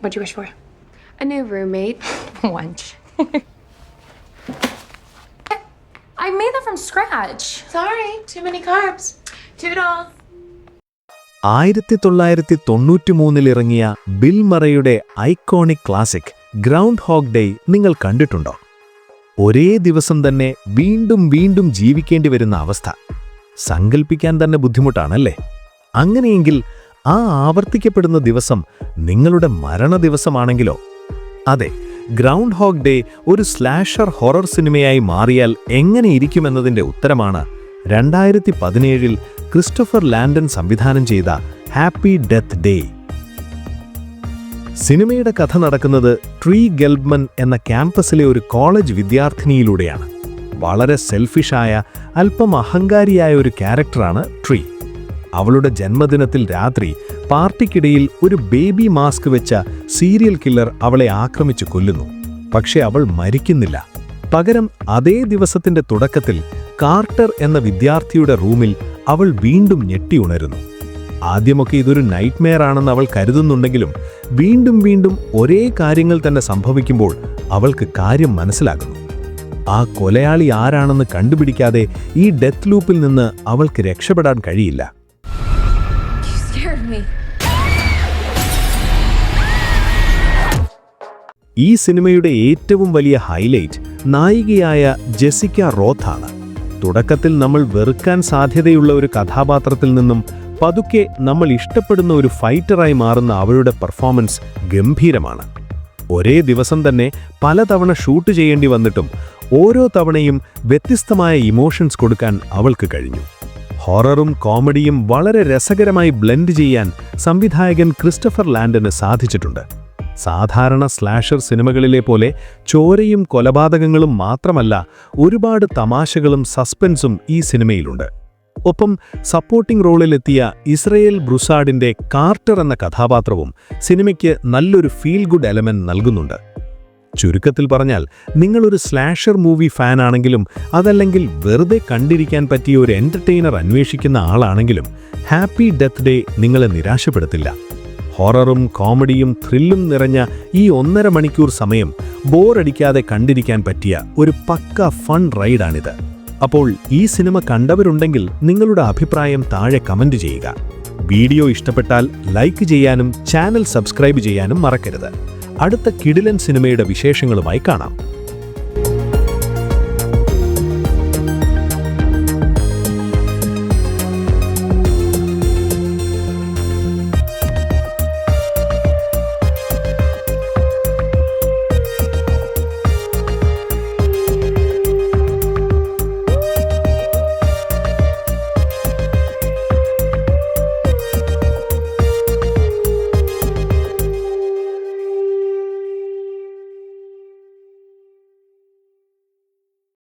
What'd you wish for? A new roommate. Lunch. I made that from scratch. Sorry, too many carbs. Toodles. 1993 ഇറങ്ങിയ Bill മറയുടെ iconic classic Groundhog Day നിങ്ങൾ കണ്ടിട്ടുണ്ടോ? ഒരേ ദിവസം തന്നെ വീണ്ടും വീണ്ടും ജീവിക്കേണ്ടി വരുന്ന അവസ്ഥ സങ്കൽപ്പിക്കാൻ തന്നെ ബുദ്ധിമുട്ടാണല്ലേ? അങ്ങനെയെങ്കിൽ ആ ആവർത്തിക്കപ്പെടുന്ന ദിവസം നിങ്ങളുടെ മരണ ദിവസമാണെങ്കിലോ? അതെ, ഗ്രൗണ്ട് ഹോഗ് ഡേ ഒരു സ്ലാഷർ ഹൊറർ സിനിമയായി മാറിയാൽ എങ്ങനെയിരിക്കുമെന്നതിൻ്റെ ഉത്തരമാണ് 2017 ക്രിസ്റ്റഫർ ലാൻഡൻ സംവിധാനം ചെയ്ത ഹാപ്പി ഡെത്ത് ഡേ. സിനിമയുടെ കഥ നടക്കുന്നത് ട്രീ ഗെൽബ്മൻ എന്ന ക്യാമ്പസിലെ ഒരു കോളേജ് വിദ്യാർത്ഥിനിയിലൂടെയാണ്. വളരെ സെൽഫിഷായ, അല്പം അഹങ്കാരിയായ ഒരു ക്യാരക്ടറാണ് ട്രീ. അവളുടെ ജന്മദിനത്തിൽ രാത്രി പാർട്ടിക്കിടയിൽ ഒരു ബേബി മാസ്ക് വെച്ച സീരിയൽ കില്ലർ അവളെ ആക്രമിച്ചു കൊല്ലുന്നു. പക്ഷെ അവൾ മരിക്കുന്നില്ല. പകരം അതേ ദിവസത്തിന്റെ തുടക്കത്തിൽ കാർട്ടർ എന്ന വിദ്യാർത്ഥിയുടെ റൂമിൽ അവൾ വീണ്ടും ഞെട്ടിയുണരുന്നു. ആദ്യമൊക്കെ ഇതൊരു നൈറ്റ്മെയർ ആണെന്ന് അവൾ കരുതുന്നുണ്ടെങ്കിലും വീണ്ടും വീണ്ടും ഒരേ കാര്യങ്ങൾ തന്നെ സംഭവിക്കുമ്പോൾ അവൾക്ക് കാര്യം മനസ്സിലാകുന്നു. ആ കൊലയാളി ആരാണെന്ന് കണ്ടുപിടിക്കാതെ ഈ ഡെത്ത് ലൂപ്പിൽ നിന്ന് അവൾക്ക് രക്ഷപ്പെടാൻ കഴിയില്ല. You scared me. ഈ സിനിമയുടെ ഏറ്റവും വലിയ ഹൈലൈറ്റ് നായികയായ ജെസിക്ക റോത്ത് ആണ്. തുടക്കത്തിൽ നമ്മൾ വെറുക്കാൻ സാധ്യതയുള്ള ഒരു കഥാപാത്രത്തിൽ നിന്നും പതുക്കെ നമ്മൾ ഇഷ്ടപ്പെടുന്ന ഒരു ഫൈറ്ററായി മാറുന്ന അവളുടെ പെർഫോമൻസ് ഗംഭീരമാണ്. ഒരേ ദിവസം തന്നെ പലതവണ ഷൂട്ട് ചെയ്യേണ്ടി വന്നിട്ടും ഓരോ തവണയും വ്യത്യസ്തമായ ഇമോഷൻസ് കൊടുക്കാൻ അവൾക്ക് കഴിഞ്ഞു. ഹൊററും കോമഡിയും വളരെ രസകരമായി ബ്ലെൻഡ് ചെയ്യാൻ സംവിധായകൻ ക്രിസ്റ്റഫർ ലാൻഡന് സാധിച്ചിട്ടുണ്ട്. സാധാരണ സ്ലാഷർ സിനിമകളിലെ പോലെ ചോരയും കൊലപാതകങ്ങളും മാത്രമല്ല, ഒരുപാട് തമാശകളും സസ്പെൻസും ഈ സിനിമയിലുണ്ട്. ഒപ്പം സപ്പോർട്ടിംഗ് റോളിലെത്തിയ ഇസ്രയേൽ ബ്രുസാഡിന്റെ കാർട്ടർ എന്ന കഥാപാത്രവും സിനിമയ്ക്ക് നല്ലൊരു ഫീൽ ഗുഡ് എലമെന്റ് നൽകുന്നുണ്ട്. ചുരുക്കത്തിൽ പറഞ്ഞാൽ, നിങ്ങളൊരു സ്ലാഷർ മൂവി ഫാൻ ആണെങ്കിലും അതല്ലെങ്കിൽ വെറുതെ കണ്ടിരിക്കാൻ പറ്റിയ ഒരു എന്റർടൈനർ അന്വേഷിക്കുന്ന ആളാണെങ്കിലും ഹാപ്പി ഡെത്ത് ഡേ നിങ്ങളെ നിരാശപ്പെടുത്തില്ല. ഹൊററും കോമഡിയും ത്രില്ലും നിറഞ്ഞ ഈ 1.5 മണിക്കൂർ സമയം ബോറടിക്കാതെ കണ്ടിരിക്കാൻ പറ്റിയ ഒരു പക്ക ഫൺ റൈഡാണിത്. അപ്പോൾ ഈ സിനിമ കണ്ടവരുണ്ടെങ്കിൽ നിങ്ങളുടെ അഭിപ്രായം താഴെ കമന്റ് ചെയ്യുക. വീഡിയോ ഇഷ്ടപ്പെട്ടാൽ ലൈക്ക് ചെയ്യാനും ചാനൽ സബ്സ്ക്രൈബ് ചെയ്യാനും മറക്കരുത്. അടുത്ത കിടിലൻ സിനിമയുടെ വിശേഷങ്ങളുമായി കാണാം.